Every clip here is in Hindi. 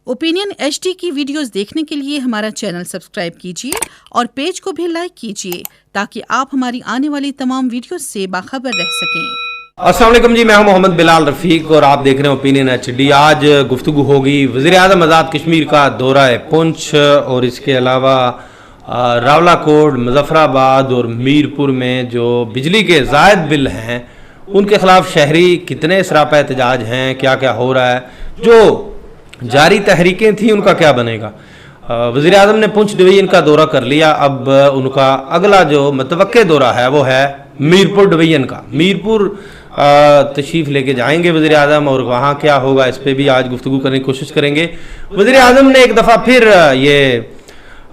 ओपिनियन HD की वीडियोस देखने के लिए हमारा चैनल सब्सक्राइब कीजिए और पेज को भी लाइक कीजिए ताकि आप हमारी आने वाली तमाम वीडियोस से बाखबर रह सकें। अस्सलाम वालेकुम जी, मैं हूं मोहम्मद बिलाल रफ़ीक और आप देख रहे हैं ओपिनियन HD। आज गुफ्तगू होगी वज़ीर-ए-आज़म आज़ाद कश्मीर का दौरा है पुंछ और इसके अलावा रावलाकोट, मुजफ्फराबाद और मीरपुर में जो बिजली के ज़ायद बिल हैं उनके ख़िलाफ़ शहरी कितने सरापा एहतजाज हैं, क्या क्या हो रहा है, जो जारी तहरीकें थी उनका क्या बनेगा। वज़ीर-ए-आज़म ने पुंछ डिवीज़न का दौरा कर लिया। अब उनका अगला जो मतवक्के दौरा है वो है मीरपुर डिवीज़न का। मीरपुर तशरीफ़ लेके जाएंगे वज़ीर-ए-आज़म और वहाँ क्या होगा इस पर भी आज गुफ्तगू करने की कोशिश करेंगे। वज़ीर-ए-आज़म ने एक दफ़ा फिर ये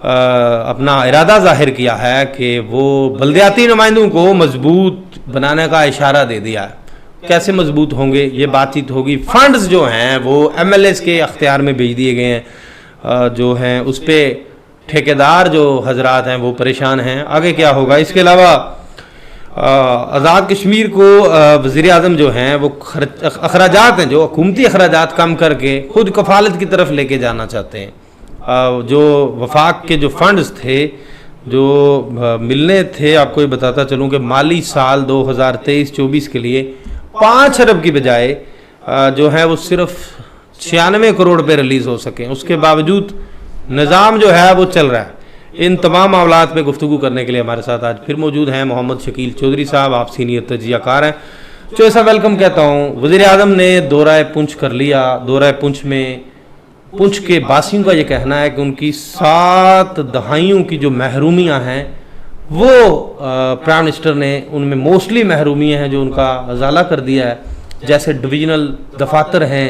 अपना इरादा ज़ाहिर किया है कि वो बल्दियाती नुमाइंदों को मजबूत बनाने का इशारा दे दिया है। कैसे मजबूत होंगे ये बातचीत होगी। फंड्स जो हैं वो MLAs के अख्तियार में भेज दिए गए हैं, जो हैं उस पर ठेकेदार जो हजरात हैं वो परेशान हैं। आगे क्या होगा। इसके अलावा आज़ाद कश्मीर को वज़ीर-ए-आज़म जो हैं वो अखराजात हैं, जो हुकूमती अखराजात कम करके खुद कफालत की तरफ लेके जाना चाहते हैं। जो वफाक के जो फंड्स थे जो मिलने थे, आपको ये बताता चलूँ कि माली साल 2023-24 के लिए 5 अरब की बजाय जो है वो सिर्फ 96 करोड़ पे रिलीज़ हो सके। उसके बावजूद निज़ाम जो है वो चल रहा है। इन तमाम मामलात पे गुफ्तगू करने के लिए हमारे साथ आज फिर मौजूद हैं मोहम्मद शकील चौधरी साहब। आप सीनियर तजियाकार हैं, तो ऐसा वेलकम कहता हूँ। वज़ीर-ए-आज़म ने दौरा पुंछ कर लिया। दौरा पुंछ में पुंछ के बासियों का ये कहना है कि उनकी 7 दहाइयों की जो महरूमियाँ हैं वो प्राइम मिनिस्टर ने उनमें मोस्टली महरूमियाँ हैं जो उनका अजाला कर दिया है, जैसे डिविजनल दफातर हैं।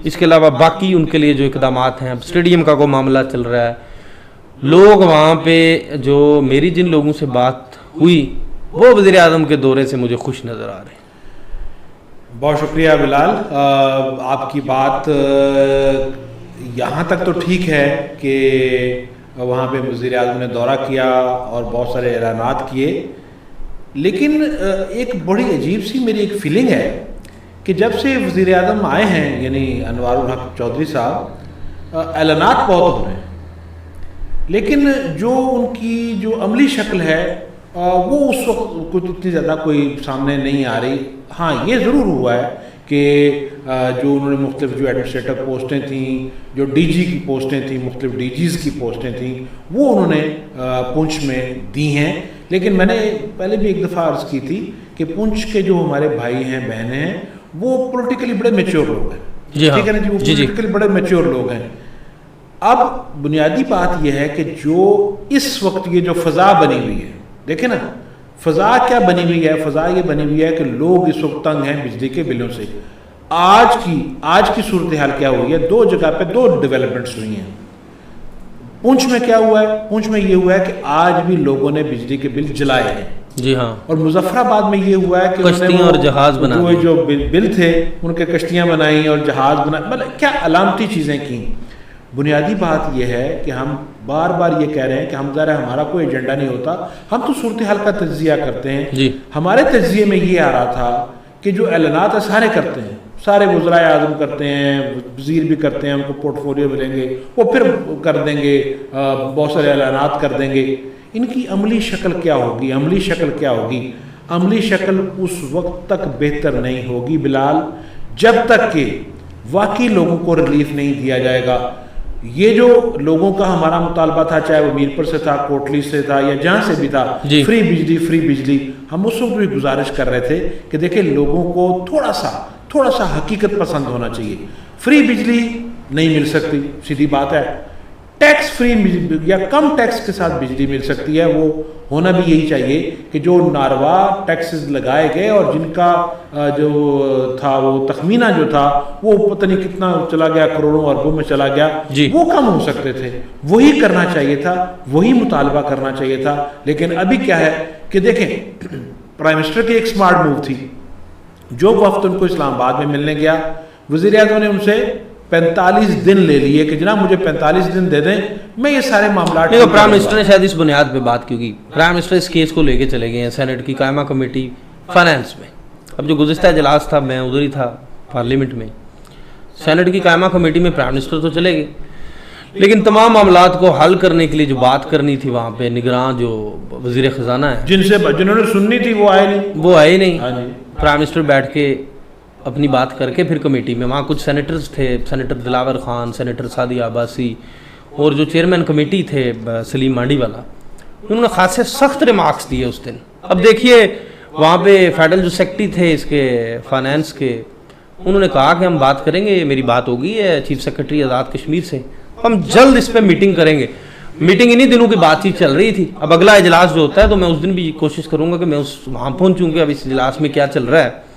इसके अलावा बाकी उनके लिए जो इकदामात हैं, स्टेडियम का कोई मामला चल रहा है। लोग वहाँ पे जो मेरी जिन लोगों से बात हुई वो वज़ीर-ए-आज़म के दौरे से मुझे खुश नज़र आ रहे हैं। बहुत शुक्रिया बिलाल। आपकी बात यहाँ तक तो ठीक है कि वहाँ पे वज़ीर-ए-आज़म ने दौरा किया और बहुत सारे ऐलानात किए, लेकिन एक बड़ी अजीब सी मेरी एक फीलिंग है कि जब से वज़ीर-ए-आज़म आए हैं यानी अनवारुल हक चौधरी साहब, ऐलानात बहुत हो रहे हैं, लेकिन जो उनकी जो अमली शक्ल है वो उस वक्त कुछ इतनी ज़्यादा कोई सामने नहीं आ रही। हाँ, ये ज़रूर हुआ है कि जो उन्होंने मुख्तलिफ जो एडमिनिस्ट्रेटिव पोस्टें थीं, जो DG की पोस्टें थीं, मुख्तलिफ DGs की पोस्टें थीं, वो उन्होंने पुंछ में दी हैं। लेकिन मैंने पहले भी एक दफ़ा अर्ज़ की थी कि पुंछ के जो हमारे भाई हैं, बहनें हैं, वो पॉलिटिकली बड़े मैच्योर लोग हैं। ठीक है ना जी, वो पॉलिटिकली बड़े मैच्योर लोग हैं। अब बुनियादी बात यह है कि जो इस वक्त ये जो फ़ज़ा बनी हुई है, देखें ना फ़ज़ा क्या बनी हुई है। फ़ज़ा ये बनी हुई है कि लोग इस वक्त तंग हैं बिजली के बिलों से। आज की सूरत हाल क्या हुई है, 2 जगह पे 2 डेवलपमेंट्स हुई हैं। पुंछ में क्या हुआ है, पुंछ में ये हुआ है कि आज भी लोगों ने बिजली के बिल जलाए हैं। जी हाँ। और मुजफ्फराबाद में ये हुआ है कि कश्तियाँ और जहाज बना, जो बिल थे उनके कश्तियाँ बनाई और जहाज बनाए, मतलब क्या अलामती चीज़ें की। बुनियादी बात यह है कि हम बार बार ये कह रहे हैं कि हम ज़रा हमारा कोई एजेंडा नहीं होता, हम तो सूरत हाल का तज्जिया करते हैं जी। हमारे तज्जिए में ये आ रहा था कि जो ऐलानात सारे करते हैं, सारे वज़ीर-ए-आज़म करते हैं, वज़ीर भी करते हैं, उनको पोर्टफोलियो मिलेंगे, वो फिर कर देंगे, बहुत सारे ऐलानात कर देंगे। इनकी अमली शक्ल क्या होगी, अमली शक्ल क्या होगी? अमली शक्ल उस वक्त तक बेहतर नहीं होगी बिलाल जब तक कि वाकई लोगों को रिलीफ नहीं दिया जाएगा। ये जो लोगों का हमारा मुतालबा था, चाहे वो मीरपुर से था, कोटली से था या जहाँ से भी था, फ्री बिजली, हम उस वक्त भी गुजारिश कर रहे थे कि देखिए लोगों को थोड़ा सा हकीकत पसंद होना चाहिए। फ्री बिजली नहीं मिल सकती, सीधी बात है। टैक्स फ्री या कम टैक्स के साथ बिजली मिल सकती है। वो होना भी यही चाहिए कि जो नारवा टैक्सेस लगाए गए और जिनका जो था वो तखमीना जो था वो पता नहीं कितना चला गया, करोड़ों अरबों में चला गया, वो कम हो सकते थे। वही करना चाहिए था, वही मुतालबा करना चाहिए था। लेकिन अभी क्या है कि देखें, प्राइम मिनिस्टर की एक स्मार्ट मूव थी। जो वक्त उनको इस्लामाबाद में मिलने गया, वज़ीर-ए-आज़म ने उनसे 45 दिन ले लिए कि जनाब मुझे 45 दिन दे दें, मैं ये सारे मामला। प्राइम मिनिस्टर ने शायद इस बुनियाद पे बात की, प्राइम मिनिस्टर इस केस को लेके चले गए हैं सेनेट की कायमा कमेटी फाइनेंस में। अब जो गुज़िश्ता इजलास था मैं उधर ही था पार्लियामेंट में, सेनेट की कायमा कमेटी में प्राइम मिनिस्टर तो चले गए, लेकिन तमाम मामलात को हल करने के लिए जो बात करनी थी वहाँ पे निगरान जो वजीर खजाना है जिन्होंने सुननी थी वो आए नहीं। वो आए नहीं। हाँ जी। प्राइम मिनिस्टर बैठ के अपनी बात करके फिर कमेटी में, वहाँ कुछ सेनेटर्स थे, सेनेटर दिलावर खान, सेनेटर सादिया अब्बासी और जो चेयरमैन कमेटी थे सलीम मांडी वाला, उन्होंने खासे सख्त रिमार्क्स दिए उस दिन। अब देखिए वहाँ पे फेडरल जो सेक्रेटरी थे इसके फाइनेंस के, उन्होंने कहा कि हम बात करेंगे, मेरी बात हो गई है चीफ सेक्रेटरी आज़ाद कश्मीर से, हम जल्द इस पर मीटिंग करेंगे। मीटिंग इन्हीं दिनों की बातचीत चल रही थी। अब अगला इजलास जो होता है तो मैं उस दिन भी कोशिश करूंगा कि मैं वहाँ पहुँचूँ कि अब इस इजलास में क्या चल रहा है।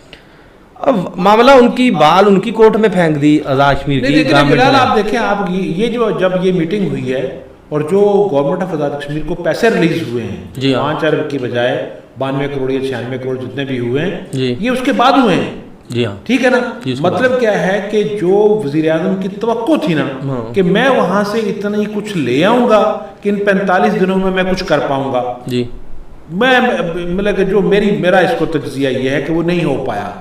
अब मामला उनकी कोर्ट में फेंक दी आज़ाद कश्मीर की। फिलहाल आप देखें, आप ये जो जब ये मीटिंग हुई है और जो गवर्नमेंट ऑफ आज़ाद कश्मीर को पैसे रिलीज हुए हैं, जी हाँ, 5 अरब की बजाय 92 करोड़ या 96 करोड़ जितने भी हुए हैं, जी, ये उसके बाद हुए हैं। जी हाँ, ठीक है ना। मतलब क्या है कि जो वजीर आजम की तवक्को थी ना कि मैं वहां से इतना ही कुछ ले आऊंगा कि इन 45 दिनों में मैं कुछ कर पाऊंगा, जी, मैं मतलब जो मेरा इसको तज्जिया ये है कि वो नहीं हो पाया।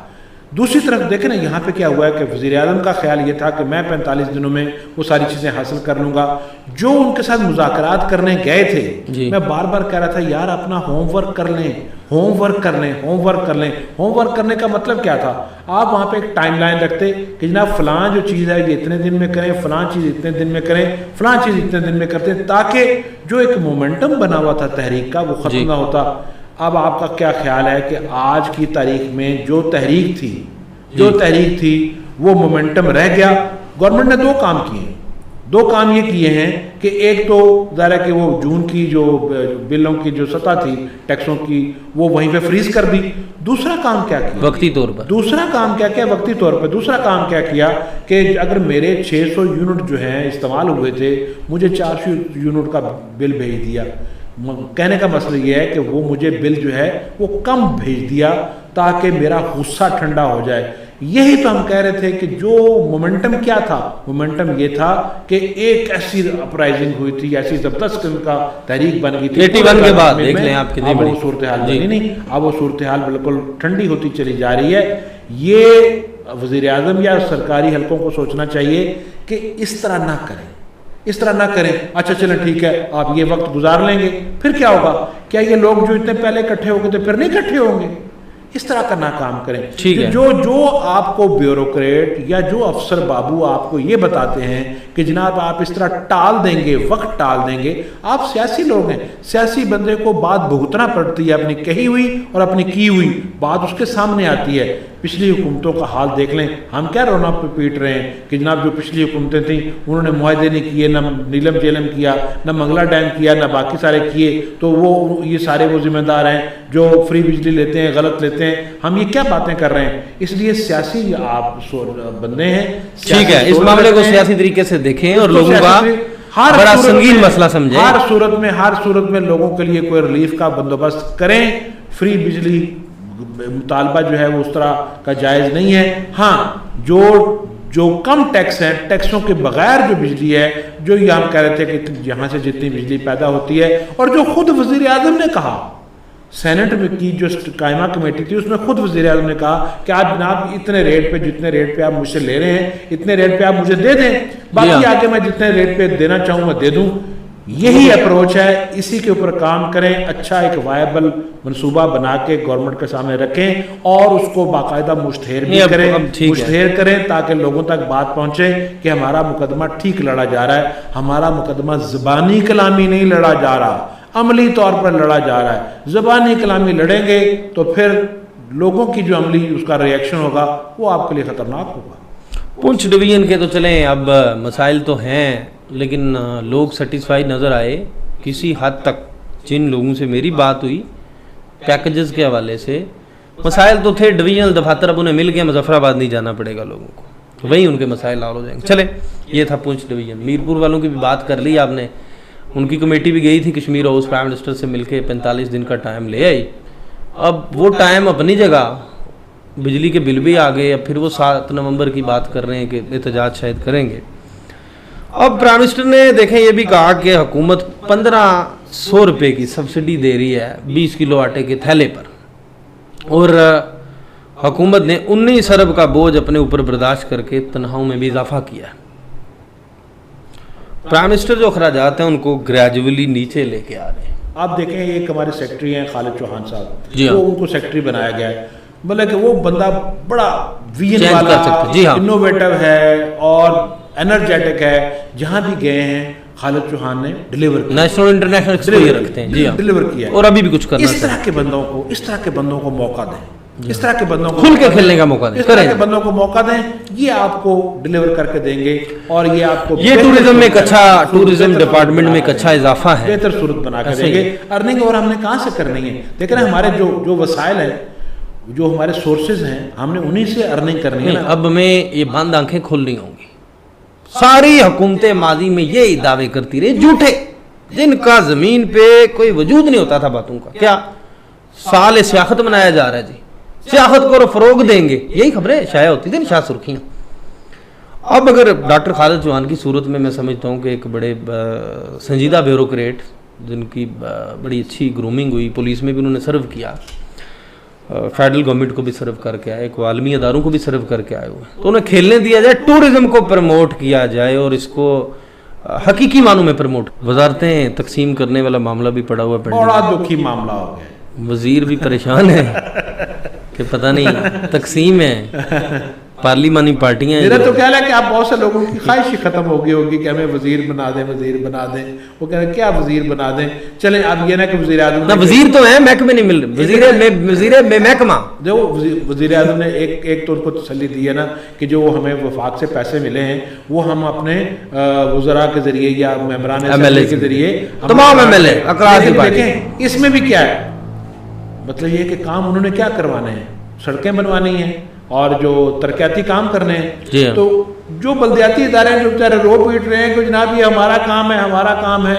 दूसरी तरफ देखें ना, यहाँ पे क्या हुआ है कि वज़ीर आज़म का ख्याल ये था कि मैं 45 दिनों में वो सारी चीज़ें हासिल कर लूँगा। जो उनके साथ मुज़ाकरात करने गए थे, मैं बार बार कह रहा था यार अपना होमवर्क कर लें, होमवर्क कर लें, होमवर्क कर लें। होमवर्क करने का मतलब क्या था? आप वहाँ पे एक टाइमलाइन रखते कि जनाब फ़लाँ जो चीज़ है ये इतने दिन में करें, फ़लाँ चीज़ इतने दिन में करें, फ़लाँ चीज़ इतने दिन में करते, ताकि जो एक मोमेंटम बना हुआ था तहरीक का वो ख़त्म ना होता। अब आपका क्या ख्याल है कि आज की तारीख में जो तहरीक थी वो मोमेंटम रह गया? गवर्नमेंट ने 2 काम किए। 2 काम ये किए हैं कि एक तो ज़रा कि वो जून की जो बिलों की जो सतह थी टैक्सों की वो वहीं पे फ्रीज कर दी। दूसरा काम क्या किया वक्ती तौर पर? दूसरा काम क्या किया वक्ती तौर पर? दूसरा काम क्या किया कि अगर मेरे 600 यूनिट जो हैं इस्तेमाल हुए थे, मुझे 400 यूनिट का बिल भेज दिया। कहने का मतलब ये है कि वो मुझे बिल जो है वो कम भेज दिया ताकि मेरा गुस्सा ठंडा हो जाए। यही तो हम कह रहे थे कि जो मोमेंटम क्या था, मोमेंटम ये था कि एक ऐसी अपराइजिंग हुई थी, ऐसी जबरदस्त किस्म का तहरीक बन गई थी 81 के बाद। देख लें आप कितनी बड़ी वो सूरत हाल नहीं, अब वो सूरत हाल बिल्कुल ठंडी होती चली जा रही है। ये वज़ीर आज़म या सरकारी हलकों को सोचना चाहिए कि इस तरह ना करें, इस तरह ना करें। अच्छा चलें ठीक है, आप ये वक्त गुजार लेंगे, फिर क्या होगा? क्या ये लोग जो इतने पहले इकट्ठे हो गए थे फिर नहीं इकट्ठे होंगे? इस तरह का ना काम करें। ठीक है। जो आपको ब्यूरोक्रेट या जो अफसर बाबू आपको ये बताते हैं कि जनाब आप इस तरह टाल देंगे, वक्त टाल देंगे, आप सियासी लोग हैं, सियासी बंदे को बात भुगतना पड़ती है। अपनी कही हुई और अपनी की हुई बात उसके सामने आती है। पिछली हुकूमतों का हाल देख लें, हम क्या रोना पीट रहे हैं कि जनाब जो पिछली हुकूमतें थी उन्होंने मुआहदे नहीं किए, ना नीलम जेलम किया, ना मंगला डैम किया, ना बाकी सारे किए, तो वो ये सारे वो जिम्मेदार हैं जो फ्री बिजली लेते हैं, गलत लेते हैं। हम ये क्या बातें कर रहे हैं? इसलिए सियासी आप बंदे हैं, ठीक है, इस मामले को सियासी तरीके से देखें और लोगों का बड़ा संगीन मसला समझें। हर सूरत में लोगों के लिए कोई रिलीफ का बंदोबस्त करें। फ्री बिजली मुतालबा जो है वो उस तरह का जायज़ नहीं है। हाँ, जो कम टैक्स है, टैक्सों के बगैर जो बिजली है, जो ये हम कह रहे थे कि यहाँ से जितनी बिजली पैदा होती है, और जो खुद वज़ीर आज़म ने कहा, सेनेट में की जो कायमा कमेटी थी उसमें खुद वज़ीर आज़म ने कहा कि आप जनाब इतने रेट पे, जितने रेट पे आप मुझसे ले रहे हैं इतने रेट पे आप मुझे दे दें, बाकी आगे मैं जितने रेट पे देना चाहूँ मैं दे दूँ। यही अप्रोच है, इसी के ऊपर काम करें। अच्छा एक वायबल मनसूबा बना के गवर्नमेंट के सामने रखें और उसको बाकायदा मुश्तहर भी करें ताकि लोगों तक बात पहुंचे कि हमारा मुकदमा ठीक लड़ा जा रहा है, हमारा मुकदमा ज़बानी कलामी नहीं लड़ा जा रहा, अमली तौर पर लड़ा जा रहा है। ज़बानी कलामी लड़ेंगे तो फिर लोगों की जो अमली उसका रिएक्शन होगा वो आपके लिए ख़तरनाक होगा। पुंछ डिवीजन के तो चलें, अब मसाइल तो हैं, लेकिन लोग सेटिस्फाई नज़र आए किसी हद तक। जिन लोगों से मेरी बात हुई पैकेजेस के हवाले से, मसाइल तो थे डिवीजनल दफातर, अब उन्हें मिल गया, मुजफ्फराबाद नहीं जाना पड़ेगा लोगों को, तो वहीं उनके मसाइल हल हो जाएंगे। चले, ये था पुंछ डिवीजन। मीरपुर वालों की भी बात कर ली आपने, उनकी कमेटी भी गई थी कश्मीर हाउस, प्राइम मिनिस्टर से मिलके 45 दिन का टाइम ले आई। अब वो टाइम अपनी जगह, बिजली के बिल भी आ गए, अब फिर वो 7 नवंबर की बात कर रहे हैं कि एहतजाज शायद करेंगे। अब प्राइम मिनिस्टर ने देखें ये भी कहा कि हुकूमत 1500 रुपये की सब्सिडी दे रही है 20 किलो आटे के थैले पर, और हुकूमत ने 19 अरब का बोझ अपने ऊपर बर्दाश्त करके तनख्वाहों में भी इजाफा किया। प्राइम मिनिस्टर जो अखराजात हैं उनको ग्रेजुअली नीचे लेके आ रहे हैं। आप देखें एक हमारे सेक्रेटरी हैं खालिद चौहान साहब, जी हाँ। वो उनको सेक्रेटरी बनाया गया है, मतलब कि वो बंदा बड़ा विजन चेंज वाला, कर सकते, जी हाँ। इनोवेटिव है और एनर्जेटिक है। जहाँ भी गए हैं खालिद चौहान ने डिलीवर किया, नेशनल इंटरनेशनल एक्सपोजर रखते हैं, जी हाँ, डिलीवर किया है। और अभी भी कुछ करना इस तरह के बंदों को मौका दें, इस तरह के बंदों को खुल के खेलने का मौका दें, इस तरह करें। के बंदों को मौका दें, ये आपको डिलीवर करके देंगे और ये आपको ये टूरिज्म में एक अच्छा, टूरिज्म डिपार्टमेंट में एक अच्छा इजाफा है, बेहतर सूरत बना के ऐसे देंगे। ही। अर्निंग और हमने कहाँ से करनी है? देख रहे हैं हमारे जो वसाइल हैं, जो हमारे सोर्सेज हैं, हमने उन्हीं से अर्निंग करनी है नहीं, ना। अब हमें ये बंद आंखें खोलनी होंगी। सारी हुकूमतें माजी में यही दावे करती रही झूठे, जिनका जमीन पे कोई वजूद नहीं होता था बातों का। क्या साल सियासत मनाया जा रहा है जी, सियासत को फरोग देंगे, यही खबरें शाया होती थी ना, शाह सुर्खियां। अब अगर डॉक्टर खालिद चौहान की सूरत में मैं समझता हूँ कि एक बड़े संजीदा ब्यूरोक्रेट जिनकी बड़ी अच्छी ग्रूमिंग हुई, पुलिस में भी उन्होंने सर्व किया, फेडरल गवर्नमेंट को भी सर्व करके आए, एक आलमी अदारों को भी सर्व करके आए हुए, तो उन्हें खेलने दिया जाए, टूरिज्म को प्रमोट किया जाए और इसको हकीकी मानों में प्रमोट। वजारतें तकसीम करने वाला मामला भी पड़ा हुआ है, बड़ा दुखी मामला हो गया। वजीर भी परेशान है कि पता नहीं तकसीम है, पार्लिमानी पार्टियां मेरा तो ख्याल है कि आप बहुत से लोगों की ख्वाहिश ही खत्म हो गई होगी कि हमें वजीर बना दें, वजीर बना दें। वो कह रहे हैं क्या वजीर बना दें? चलें अब ये ना कि वजीर आजम ना, वजीर तो है, महकमे नहीं मिल रहे, वजीर महकमा। जो वजीर आजम ने एक तो उनको तसल्ली दी है ना कि जो हमें वफाक से पैसे मिले हैं वो हम अपने वज़रा के जरिए या मेंबरान असेंबली के जरिए तमाम MLA देखें। इसमें भी क्या है, मतलब ये कि काम उन्होंने क्या करवाने हैं, सड़कें बनवानी हैं और जो तरक्याती काम करने हैं। तो जो बल्दियाती इदारे हैं जो बेचारे रो पीट रहे हैं कि जनाब ये हमारा काम है, हमारा काम है,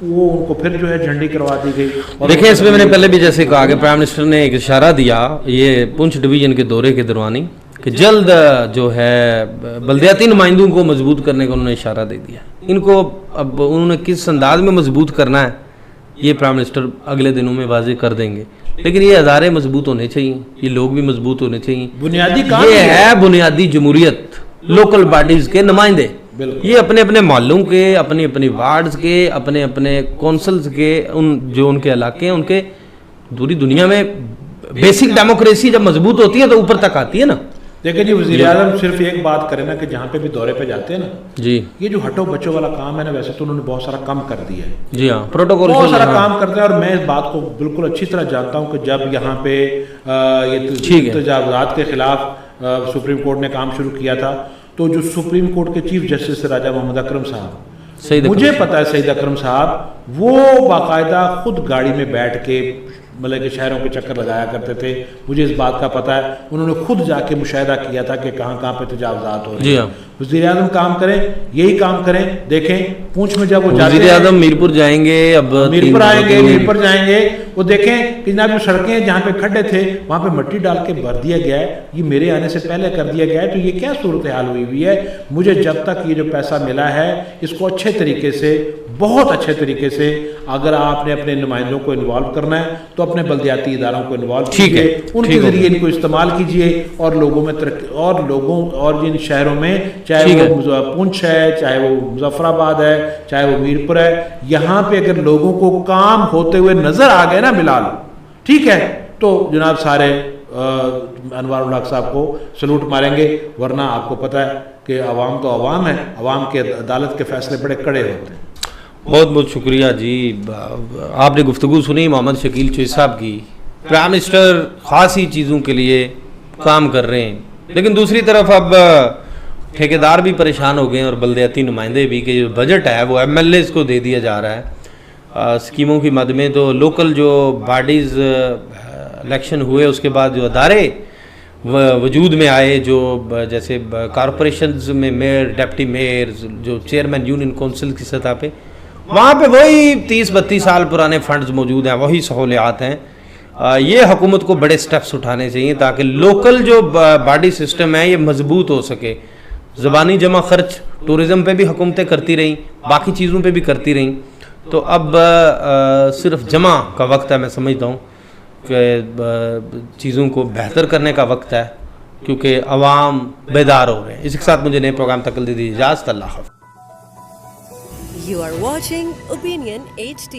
वो उनको फिर जो है झंडी करवा दी गई। देखिए, इसमें मैंने पहले भी जैसे कहा कि प्राइम मिनिस्टर ने एक इशारा दिया ये पुंछ डिवीजन के दौरे के दौरान ही कि जल्द जो है बल्दियाती नुमाइंदों को मजबूत करने का उन्होंने इशारा दे दिया। इनको अब उन्होंने किस अंदाज में मजबूत करना है ये प्राइम मिनिस्टर अगले दिनों में वाजे कर देंगे, लेकिन ये अदारे मजबूत होने चाहिए, ये लोग भी मजबूत होने चाहिए। बुनियादी काम ये है बुनियादी जमहूरियत, लोकल बॉडीज के नुमाइंदे, ये अपने अपने मोहल्लों के, अपने अपने वार्ड्स के, अपने अपने कौंसल्स के, उन जो उनके इलाके हैं उनके, पूरी दुनिया में बेसिक डेमोक्रेसी जब मजबूत होती है तो ऊपर तक आती है ना। देखिए जी, वज़ीर आज़म सिर्फ एक बात करें ना कि जहाँ पे भी दौरे पे जाते हैं ना जी, ये जो हटो बचो वाला काम है ना, वैसे तो उन्होंने बहुत सारा कम कर दिया है। जी हाँ, प्रोटोकॉल बहुत सारा काम करते हैं और मैं इस बात को बिल्कुल अच्छी तरह जानता हूँ कि जब यहाँ पे ये तजावुज़ात के खिलाफ सुप्रीम कोर्ट ने काम शुरू किया था तो जो सुप्रीम कोर्ट के चीफ जस्टिस राजा मोहम्मद अकरम साहब, मुझे पता है सईद अकरम साहब, वो बाकायदा खुद गाड़ी में बैठ के मतलब कि शहरों के चक्कर लगाया करते थे। मुझे इस बात का पता है, उन्होंने खुद जाके मुशाहिदा किया था कि कहाँ कहाँ पे तजावुज़ात हो रहे हैं। वज़ीर आज़म काम करें, यही काम करें। देखें पूंछ में जब वो वज़ीर आज़म मीरपुर जाएंगे, अब मीरपुर आएंगे, मीरपुर जाएंगे, वो देखें कि जनाब जो सड़कें जहाँ पे खड्डे थे वहाँ पे मिट्टी डाल के भर दिया गया है, ये मेरे आने से पहले कर दिया गया है। तो ये क्या सूरत हाल हुई है? मुझे जब तक ये जो पैसा मिला है इसको अच्छे तरीके से, बहुत अच्छे तरीके से, अगर आपने अपने नुमाइंदों को इन्वॉल्व करना है तो अपने बल्दियाती इदारों को इन्वॉल्व कीजिए, उनके जरिए इनको इस्तेमाल कीजिए और लोगों में और जिन शहरों में, चाहे वो पुंछ है, चाहे वो मुजफ्फराबाद है, चाहे वो मीरपुर है, यहाँ पे अगर लोगों को काम होते हुए नजर आ गए ना बिलाल, ठीक है, तो जनाब सारे अनवार उल हक साहब को सलूट मारेंगे। वरना आपको पता है कि अवाम तो अवाम है, अवाम के अदालत के फैसले बड़े कड़े होते हैं। बहुत बहुत शुक्रिया जी, आपने गुफ्तगू सुनी मोहम्मद शकील चोइस साहब की। प्राइम मिनिस्टर खासी चीज़ों के लिए काम कर रहे हैं, लेकिन दूसरी तरफ अब ठेकेदार भी परेशान हो गए और बल्दियाती नुमाइंदे भी कि जो बजट है वो MLAs को दे दिया जा रहा है स्कीमों की मद में। तो लोकल जो बॉडीज़ इलेक्शन हुए उसके बाद जो अदारे वजूद में आए, जो जैसे कॉरपोरेशंस में मेयर, डिप्टी मेयर, जो चेयरमैन यूनियन काउंसिल की सतह पे, वहाँ पे वही 30-32 साल पुराने फंड्स मौजूद हैं, वही सहूलियात हैं। ये हुकूमत को बड़े स्टेप्स उठाने चाहिए ताकि लोकल जो बॉडी सिस्टम है ये मजबूत हो सके। ज़बानी जमा खर्च टूरिज़म पे भी हुकूमतें करती रहीं, बाकी चीज़ों पे भी करती रहीं, तो अब सिर्फ जमा का वक्त है मैं समझता हूँ। के चीज़ों को बेहतर करने का वक्त है, क्योंकि अवाम बेदार हो रहे हैं। इसके साथ मुझे नए प्रोग्राम तक दीजिए इजाज़त। अल्लाह हाफ़िज़। You are watching Opinion HD.